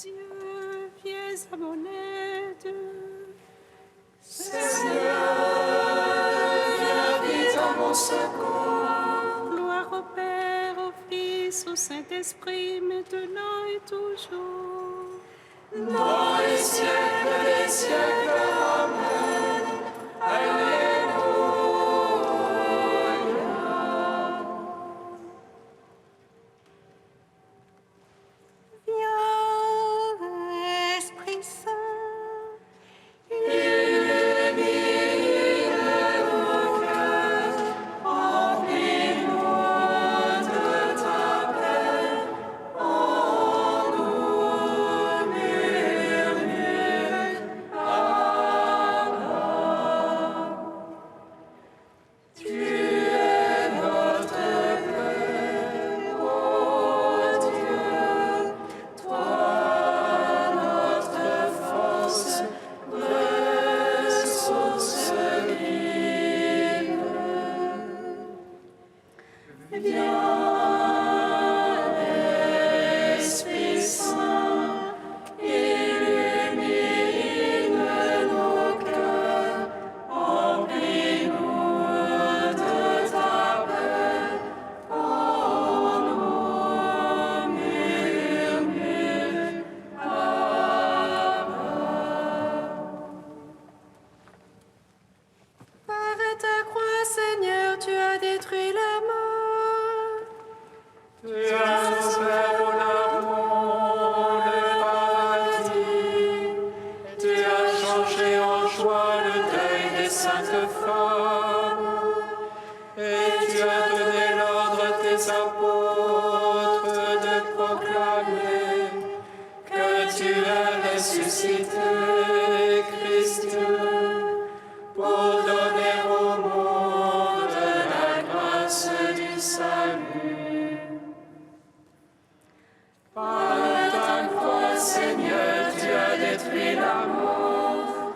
Dieu, viens à mon aide. Seigneur, viens vite à mon secours. Gloire au Père, au Fils, au Saint-Esprit, maintenant et toujours. Dans les siècles des siècles, Amen. Alléluia. Viens, Esprit Saint, Illumine nos cœurs, remplis-nous de ta paix. En nous murmure, Amen. Tu es notre paix, ô Dieu, toi notre force, vraie source vive. Viens, Esprit Saint, illumine nos cœurs, remplis-nous de ta paix. En nous murmure, Amen. par ta croix, Seigneur, tu as détruit la mort. Tu as ouvert au larron le paradis, tu as changé en joie le deuil des saintes femmes, et tu as donné l'ordre à tes apôtres de proclamer que tu as ressuscité Christ Dieu, pour donner au monde la grâce du salut. Par ta croix, Seigneur, tu as détruit la mort,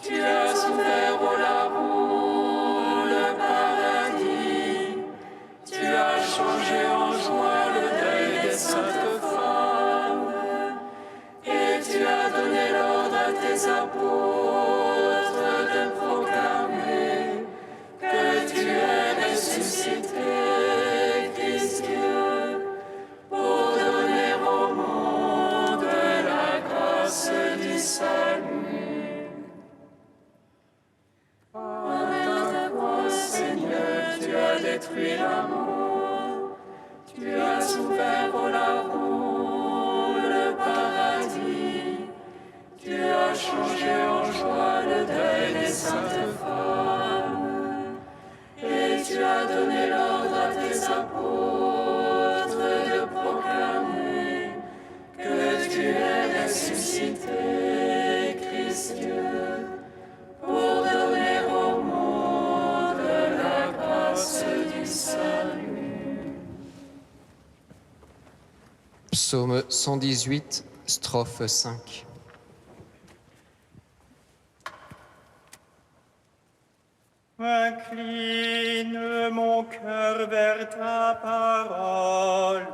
tu as ouvert au larron le paradis, tu as changé en joie le deuil des saintes femmes, et tu as donné l'ordre à tes apôtres de proclamer que tu es ressuscité, Christ Dieu, pour donner au monde la grâce du salut. Par ta croix, Seigneur, tu as détruit la mort, tu as ouvert au larron le paradis, tu as changé en joie le deuil des saintes femmes, et tu as donné l'ordre à tes apôtres de proclamer que tu es ressuscité, Christ Dieu, pour donner au monde la grâce du salut. Psaume 118, strophe 5. Incline mon cœur vers ta parole,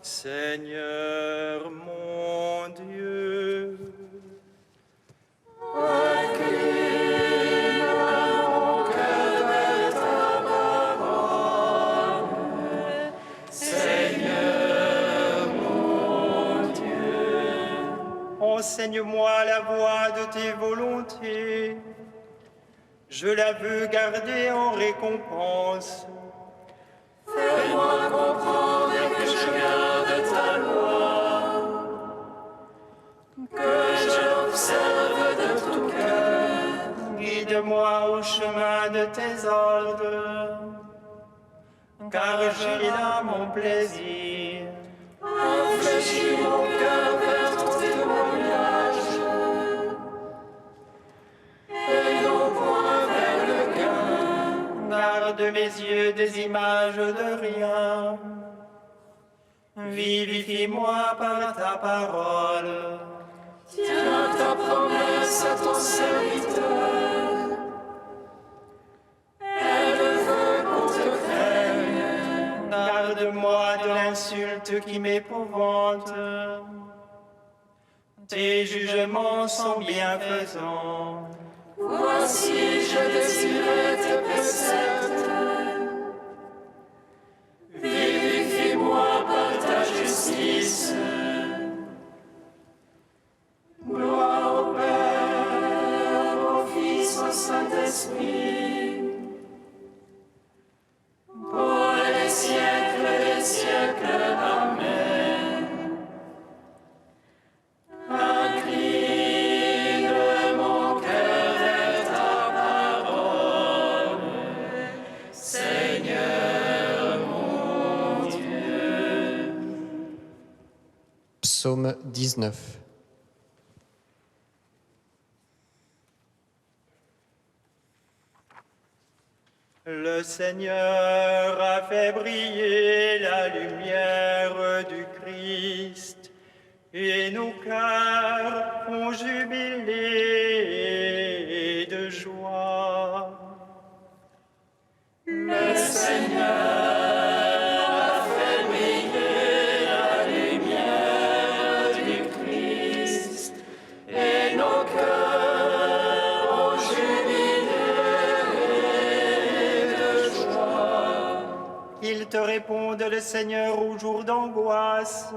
Seigneur mon Dieu. Incline mon cœur vers ta parole, Seigneur mon Dieu. Enseigne-moi la voie de tes volontés. Je la veux garder en récompense. Fais-moi comprendre que je garde ta loi, que je l'observe de tout cœur. Guide-moi au chemin de tes ordres, car j'ai là mon plaisir. Infléchis mon cœur vers ton témoignage, et non point vers le gain. Garde mes yeux des images de rien. Vivifie-moi par ta parole. Tiens ta promesse à ton serviteur. Elle veut qu'on te craigne. Garde-moi de l'insulte qui m'épouvante. Tes jugements sont bienfaisants. Voici, je désirais tes préceptes. Vivifie-moi par ta justice. Gloire au Père, au Fils, au Saint-Esprit, pour les siècles des siècles. Amen. Incline mon cœur vers ta parole, Seigneur mon Dieu. Psaume 19. Le Seigneur a fait briller la lumière du Christ, et nos cœurs ont jubilé de joie. Le Seigneur a fait briller la lumière du Christ, et nos cœurs ont jubilé de joie. Qu'il te réponde le Seigneur au jour d'angoisse,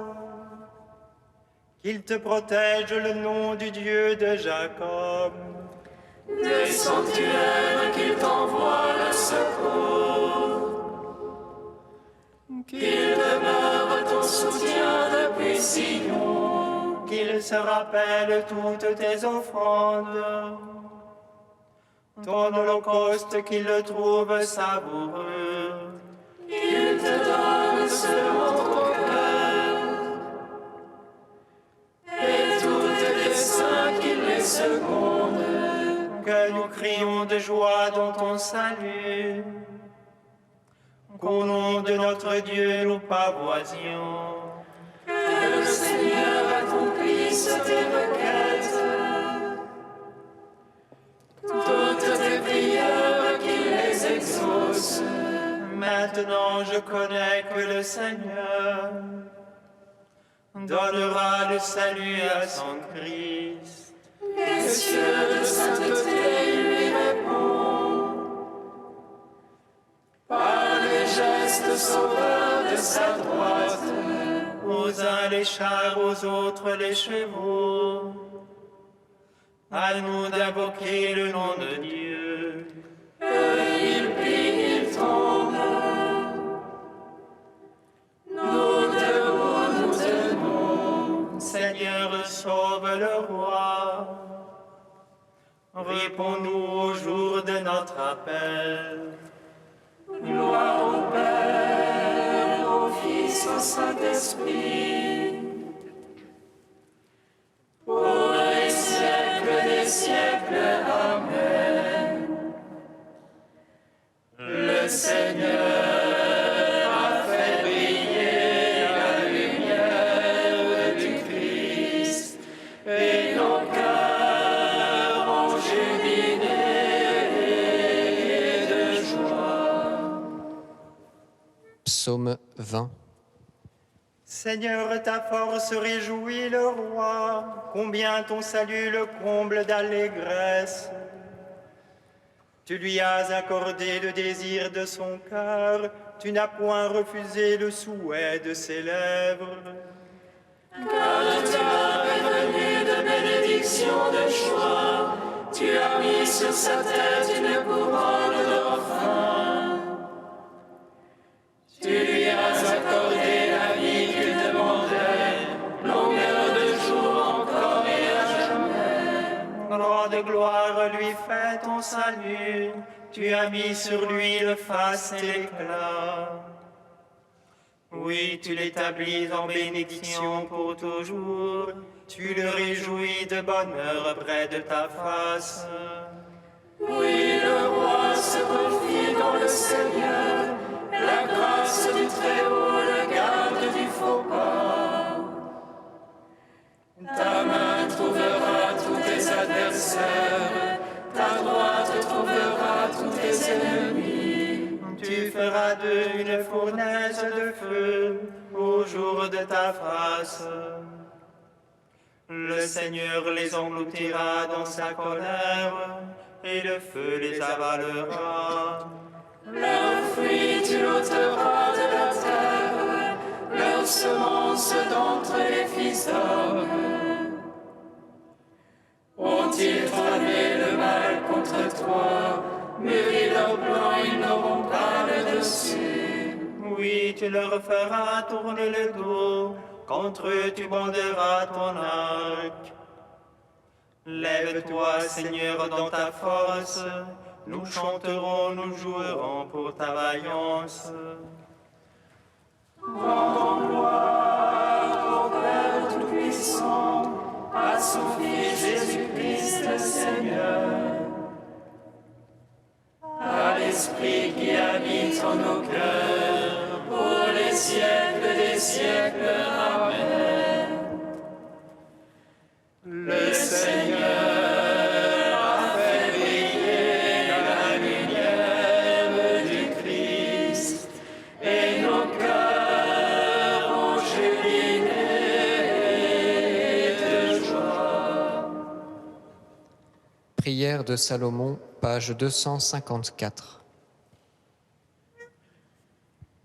qu'il te protège le nom du Dieu de Jacob. Des sanctuaires qu'il t'envoie le secours, qu'il demeure ton soutien depuis Sion, Qu'il se rappelle toutes tes offrandes, ton holocauste qu'il le trouve savoureux. qu'il te donne selon ton cœur, et toutes les saints qu'il les seconde. Que nous crions de joie dans ton salut, qu'au nom de notre Dieu nous pavoisions. Que le Seigneur accomplisse tes requêtes, toutes tes prières qu'il les exauce. Maintenant je connais que le Seigneur donnera le salut à son Christ. Les cieux de sainteté lui répondent, par les gestes sauveurs de sa droite. Aux uns les chars, aux autres les chevaux. À nous d'invoquer le nom de Dieu. Il plie, il tombe. Nous debout nous tenons. Seigneur, sauve le roi. Réponds-nous au jour de notre appel. Gloire au Père, au Fils, au Saint-Esprit, pour les siècles des siècles. Amen. Le Seigneur a fait briller la lumière du Christ, et nos cœurs ont jubilé de joie. Psaume 20. Seigneur, ta force réjouit le roi. Combien ton salut le comble d'allégresse. Tu lui as accordé le désir de son cœur. Tu n'as point refusé le souhait de ses lèvres. Car tu as revenu de bénédiction de choix, tu as mis sur sa tête une couronne d'orphin. Tu lui as accordé la vie qu'il demandait, longueur de jour encore et à jamais. Grande gloire lui fait ton salut. Tu as mis sur lui le faste et l'éclat. Oui, tu l'établis en bénédiction pour toujours. Tu le réjouis de bonheur près de ta face. Oui, le roi se confie dans le Seigneur, la grâce du Très-Haut le garde du faux pas. Ta main trouvera tous tes adversaires, ta droite trouvera tous tes ennemis. Tu feras d'eux une fournaise de feu au jour de ta face. Le Seigneur les engloutira dans sa colère, et le feu les avalera. Leurs fruits tu ôteras de la terre, leurs semences d'entre les fils d'hommes. Ont-ils tramé le mal contre toi, mûri leur plan, ils n'auront pas le dessus. Oui, tu leur feras tourner le dos, contre eux tu banderas ton arc. Lève-toi, Seigneur, dans ta force, nous chanterons, nous jouerons pour ta vaillance. Rendons gloire au Père Tout-Puissant, à son Fils Jésus-Christ le Seigneur, à l'Esprit qui habite en nos cœurs, pour les siècles des siècles. Amen. Le Seigneur a fait briller la lumière du Christ, et nos cœurs ont jubilé de joie. Prière de Salomon, page 254.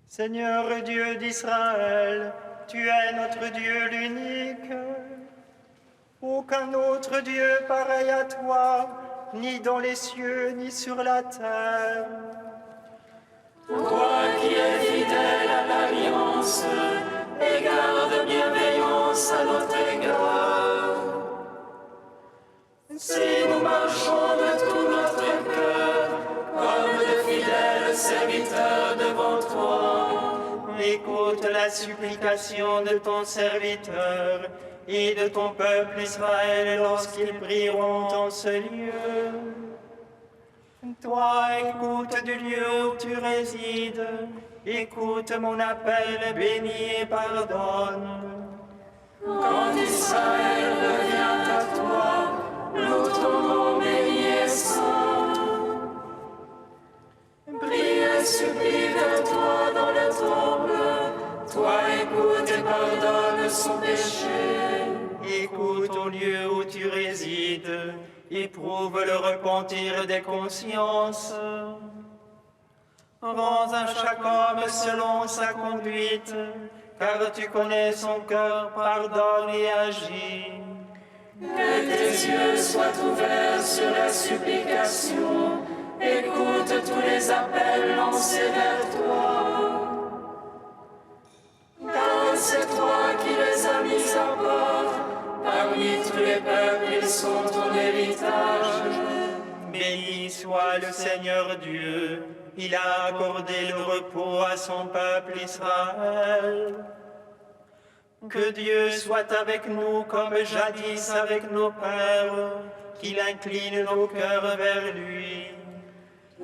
Seigneur Dieu d'Israël, tu es notre Dieu l'unique. Aucun autre Dieu pareil à toi, ni dans les cieux, ni sur la terre. Toi qui es fidèle à l'alliance et garde bienveillance à notre égard. Si nous marchons de tout notre cœur, comme de fidèles serviteurs devant toi, Écoute la supplication de ton serviteur et de ton peuple Israël lorsqu'ils prieront en ce lieu. Toi, écoute du lieu où tu résides, écoute mon appel, bénis et pardonne. quand Israël revient à toi, nous ton nom béni et saint. Prie et supplie vers toi dans le temple, toi écoute et pardonne son péché. Écoute au lieu où tu résides, éprouve le repentir des consciences. Rends à chaque homme selon sa conduite, car tu connais son cœur, pardonne et agis. Que tes yeux soient ouverts sur la supplication, écoute tous les appels lancés vers toi. Car c'est toi qui les as mis à part, parmi tous les peuples ils sont ton héritage. Béni soit le Seigneur Dieu, il a accordé le repos à son peuple Israël. Que Dieu soit avec nous comme jadis avec nos pères, qu'il incline nos cœurs vers lui.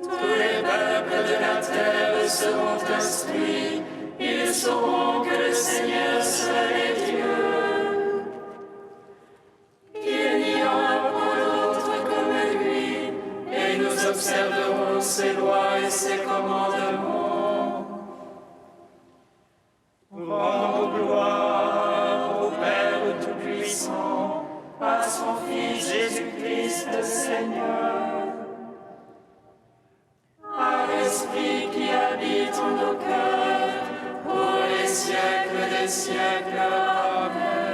Tous les peuples de la terre seront instruits, ils sauront que le Seigneur seul est Dieu. Qu'il n'y en a point d'autre comme lui, et nous observerons ses lois et ses commandements. Rendons gloire au Père Tout-Puissant, À son Fils Jésus-Christ le Seigneur, à l'Esprit qui habite en nos cœurs, pour les siècles des siècles. Amen.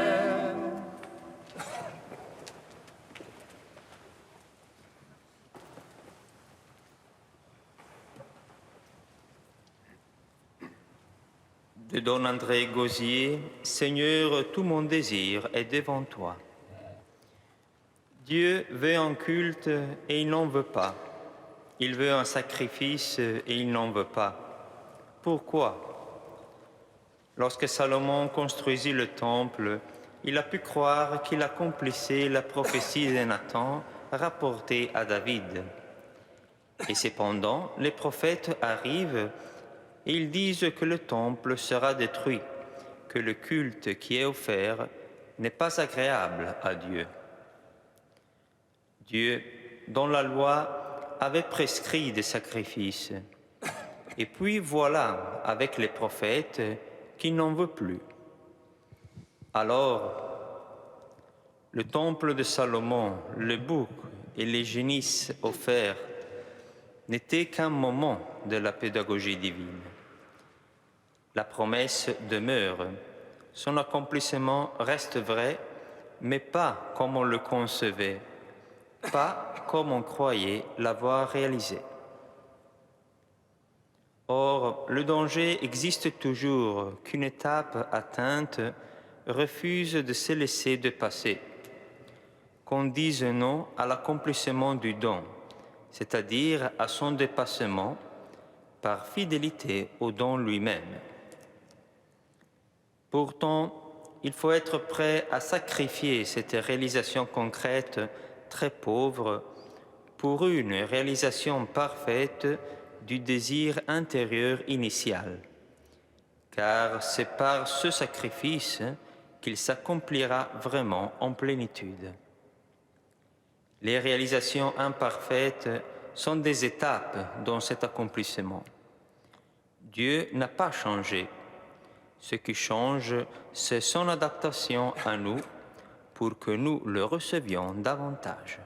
De Don André Gauzier, Seigneur, tout mon désir est devant toi. Dieu veut un culte et il n'en veut pas. Il veut un sacrifice et il n'en veut pas. Pourquoi? Lorsque Salomon construisit le temple, il a pu croire qu'il accomplissait la prophétie de Nathan rapportée à David. Et cependant, les prophètes arrivent et ils disent que le temple sera détruit, que le culte qui est offert n'est pas agréable à Dieu. Dieu, dans la loi, avait prescrit des sacrifices. Et puis voilà, avec les prophètes, qu'il n'en veut plus. Alors, Le temple de Salomon, le bouc et les génisses offerts n'étaient qu'un moment de la pédagogie divine. La promesse demeure, son accomplissement reste vrai, mais pas comme on le concevait, pas comme on croyait l'avoir réalisé. Or, le danger existe toujours qu'une étape atteinte refuse de se laisser dépasser, qu'on dise non à l'accomplissement du don, c'est-à-dire à son dépassement par fidélité au don lui-même. Pourtant, il faut être prêt à sacrifier cette réalisation concrète très pauvre pour une réalisation parfaite du désir intérieur initial, car c'est par ce sacrifice qu'il s'accomplira vraiment en plénitude. Les réalisations imparfaites sont des étapes dans cet accomplissement. Dieu n'a pas changé. Ce qui change, c'est son adaptation à nous pour que nous le recevions davantage.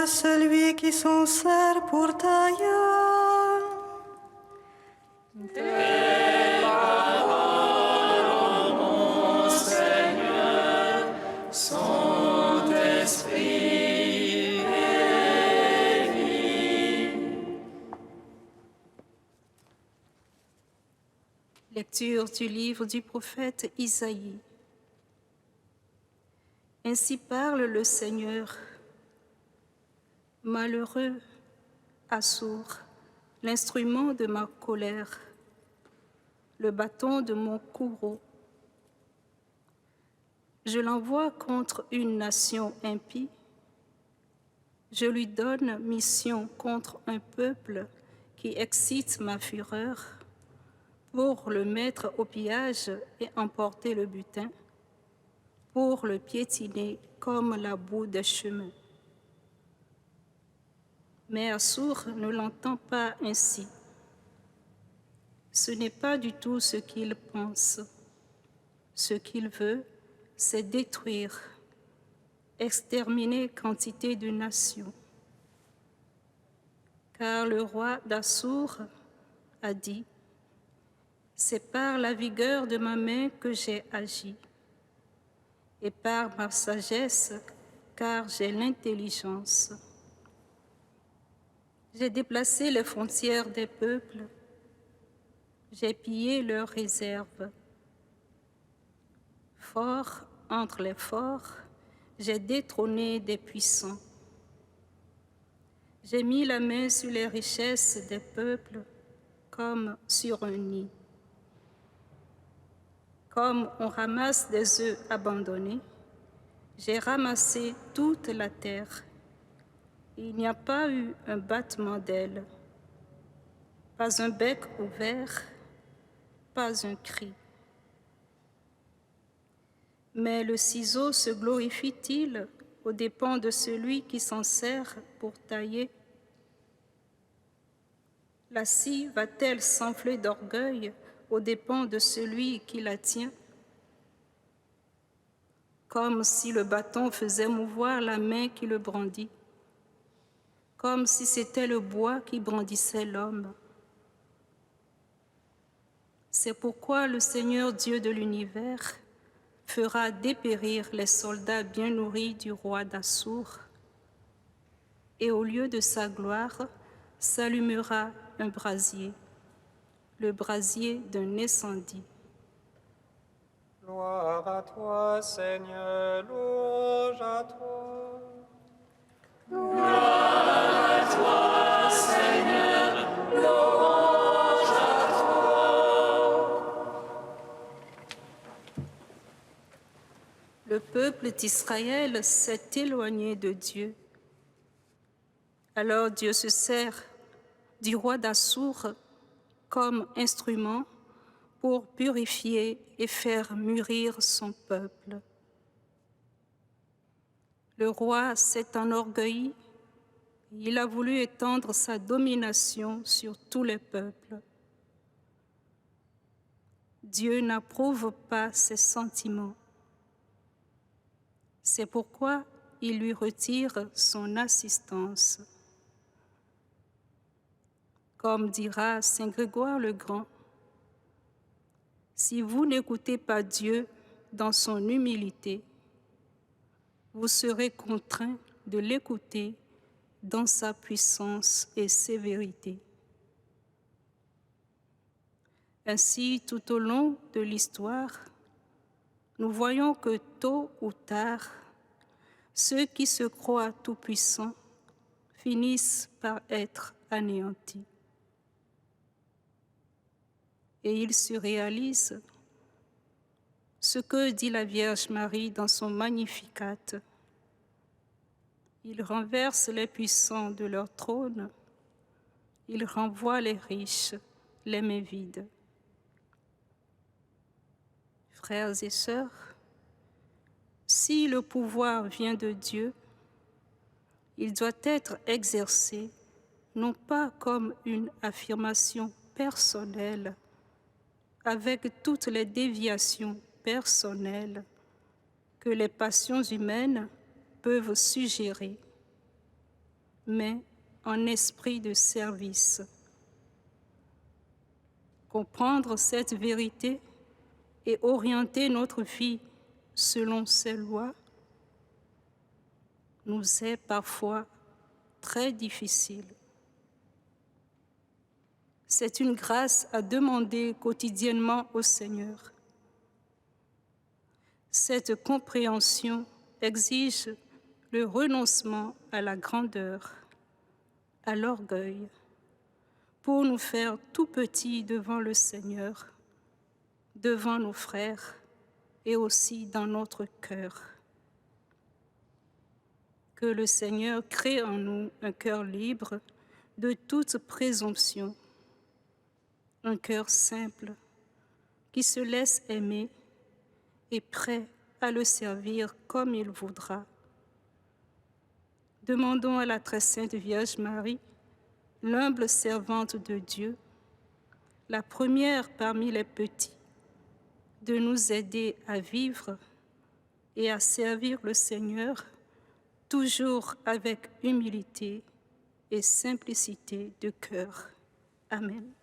Celui qui s'en sert pour tailleur. Tes paroles, ô mon Seigneur, sont esprit et vie. Lecture du livre du prophète Isaïe. Ainsi parle le Seigneur. Malheureux, Assur, l'instrument de ma colère, le bâton de mon courroux. Je l'envoie contre une nation impie. Je lui donne mission contre un peuple qui excite ma fureur pour le mettre au pillage et emporter le butin, pour le piétiner comme la boue des chemins. Mais Assur ne l'entend pas ainsi. Ce n'est pas du tout ce qu'il pense. Ce qu'il veut, c'est détruire, exterminer quantité de nations. Car le roi d'Assur a dit, « C'est par la vigueur de ma main que j'ai agi, et par ma sagesse, car j'ai l'intelligence. J'ai déplacé les frontières des peuples, j'ai pillé leurs réserves. Fort entre les forts, j'ai détrôné des puissants. J'ai mis la main sur les richesses des peuples comme sur un nid. Comme on ramasse des œufs abandonnés, j'ai ramassé toute la terre. Il n'y a pas eu un battement d'ailes, pas un bec ouvert, pas un cri. Mais le ciseau se glorifie-t-il aux dépens de celui qui s'en sert pour tailler? La scie va-t-elle s'enfler d'orgueil aux dépens de celui qui la tient? Comme si le bâton faisait mouvoir la main qui le brandit, comme si c'était le bois qui brandissait l'homme. C'est pourquoi le Seigneur Dieu de l'univers fera dépérir les soldats bien nourris du roi d'Assur, et au lieu de sa gloire s'allumera un brasier, le brasier d'un incendie. Gloire à toi, Seigneur, louange à toi. Le peuple d'Israël s'est éloigné de Dieu. Alors Dieu se sert du roi d'Assur comme instrument pour purifier et faire mûrir son peuple. Le roi s'est enorgueilli, il a voulu étendre sa domination sur tous les peuples. Dieu n'approuve pas ses sentiments. C'est pourquoi il lui retire son assistance. Comme dira saint Grégoire le Grand, si vous n'écoutez pas Dieu dans son humilité, vous serez contraint de l'écouter dans sa puissance et sévérité. Ainsi, tout au long de l'histoire, nous voyons que tôt ou tard, ceux qui se croient tout-puissants finissent par être anéantis. Et il se réalise ce que dit la Vierge Marie dans son Magnificat. Il renverse les puissants de leur trône, il renvoie les riches, les mains vides. Frères et sœurs, si le pouvoir vient de Dieu, il doit être exercé non pas comme une affirmation personnelle, avec toutes les déviations personnelles que les passions humaines peuvent suggérer, mais en esprit de service. Comprendre cette vérité et orienter notre vie selon ses lois nous est parfois très difficile. C'est une grâce à demander quotidiennement au Seigneur. Cette compréhension exige le renoncement à la grandeur, à l'orgueil, pour nous faire tout petits devant le Seigneur, devant nos frères et aussi dans notre cœur. Que le Seigneur crée en nous un cœur libre de toute présomption, un cœur simple qui se laisse aimer et prêt à le servir comme il voudra. demandons à la très sainte Vierge Marie, l'humble servante de Dieu, la première parmi les petits, de nous aider à vivre et à servir le Seigneur, toujours avec humilité et simplicité de cœur. Amen.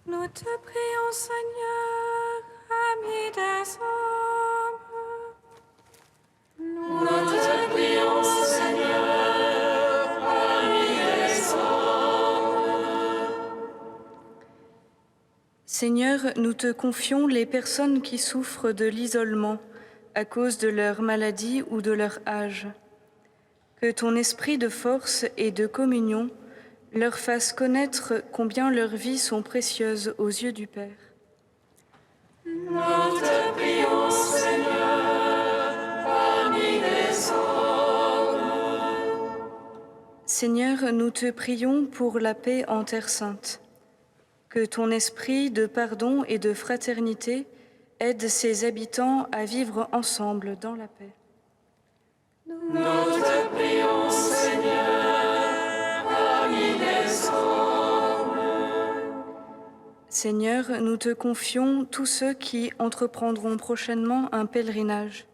Nous te prions, Seigneur, ami des hommes. Nous te prions, Seigneur, ami des hommes. Seigneur, nous te confions les personnes qui souffrent de l'isolement à cause de leur maladie ou de leur âge. Que ton esprit de force et de communion leur fasse connaître combien leurs vies sont précieuses aux yeux du Père. Nous te prions, Seigneur, ami des hommes. Seigneur, nous te prions pour la paix en Terre Sainte. Que ton esprit de pardon et de fraternité aide ses habitants à vivre ensemble dans la paix. Nous te prions, Seigneur, ami des hommes. Seigneur, nous te confions tous ceux qui entreprendront prochainement un pèlerinage.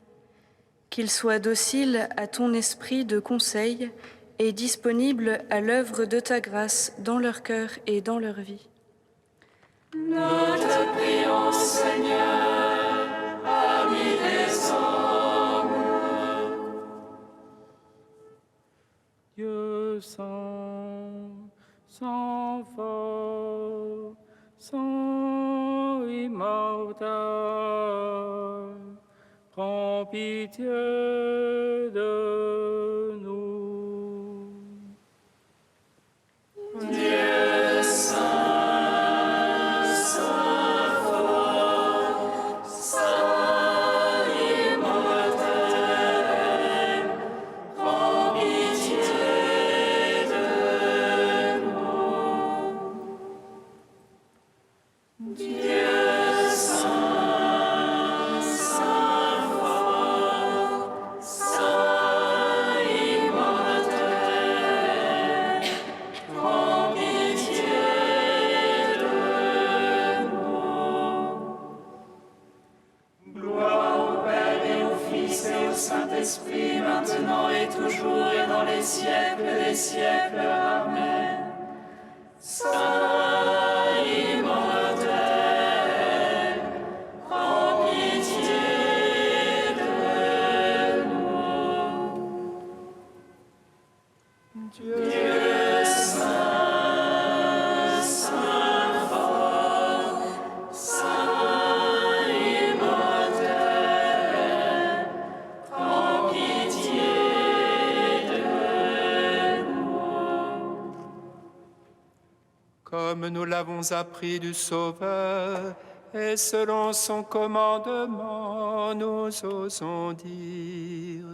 Qu'ils soient dociles à ton esprit de conseil et disponibles à l'œuvre de ta grâce dans leur cœur et dans leur vie. Nous te prions, Seigneur, ami des hommes. Dieu saint, sans fort, sans immortel, prends pitié de nous. Dieu saint, saint fort, saint immortel, prends pitié de nous. Dieu saint, saint fort, saint immortel, prends pitié de nous. Gloire au Père et au Fils et au Saint-Esprit, maintenant et toujours et dans les siècles des siècles. Amen. Saint immortel, prends pitié de nous. Dieu saint, saint fort, saint immortel, comme nous l'avons appris du Sauveur, et selon son commandement, nous osons dire.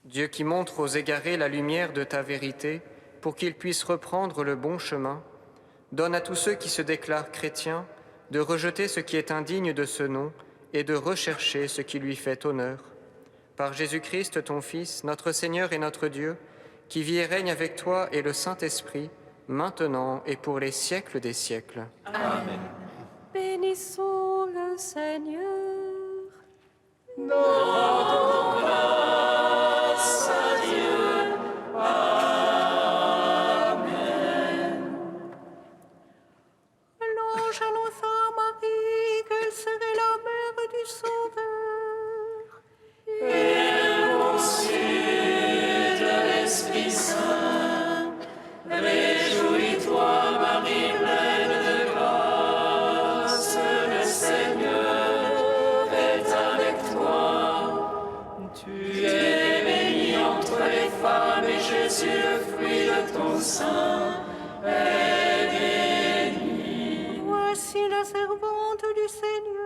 Dieu qui montre aux égarés la lumière de ta vérité pour qu'ils puissent reprendre le bon chemin, donne à tous ceux qui se déclarent chrétiens de rejeter ce qui est indigne de ce nom et de rechercher ce qui lui fait honneur. Par Jésus-Christ, ton Fils, notre Seigneur et notre Dieu, qui vit et règne avec toi et le Saint-Esprit, maintenant et pour les siècles des siècles. Amen. Bénissons le Seigneur. L'ange annonça à Marie qu'elle serait la mère du Sauveur. Elle conçut de l'Esprit Saint. Réjouis-toi, Marie, pleine de grâce, le Seigneur est avec toi. Tu es bénie entre les femmes et Jésus, le fruit de ton sein, est béni. Voici la servante du Seigneur.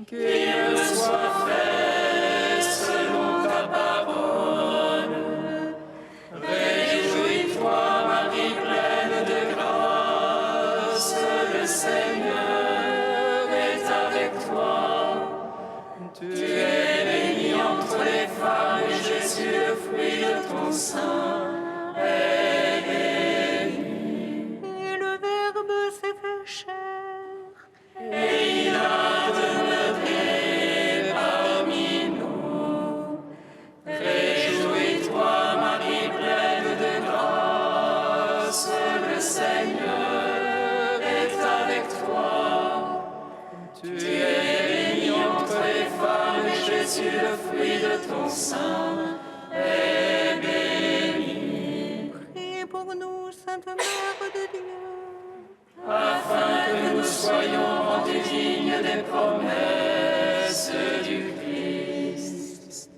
Qu'il me soit fait selon ta parole. Réjouis-toi, Marie, pleine de grâce, le Seigneur est avec toi. Tu es bénie entre les femmes et Jésus, le fruit de ton sein, est béni. Et le Verbe s'est fait chair. Et il a demeuré parmi nous. Réjouis-toi, Marie, pleine de grâce, le Seigneur est avec toi. Tu es bénie entre les femmes et Jésus, le fruit de ton sein, est béni. Priez pour nous, Sainte Mère de Dieu. Afin que nous soyons rendus dignes des promesses du Christ.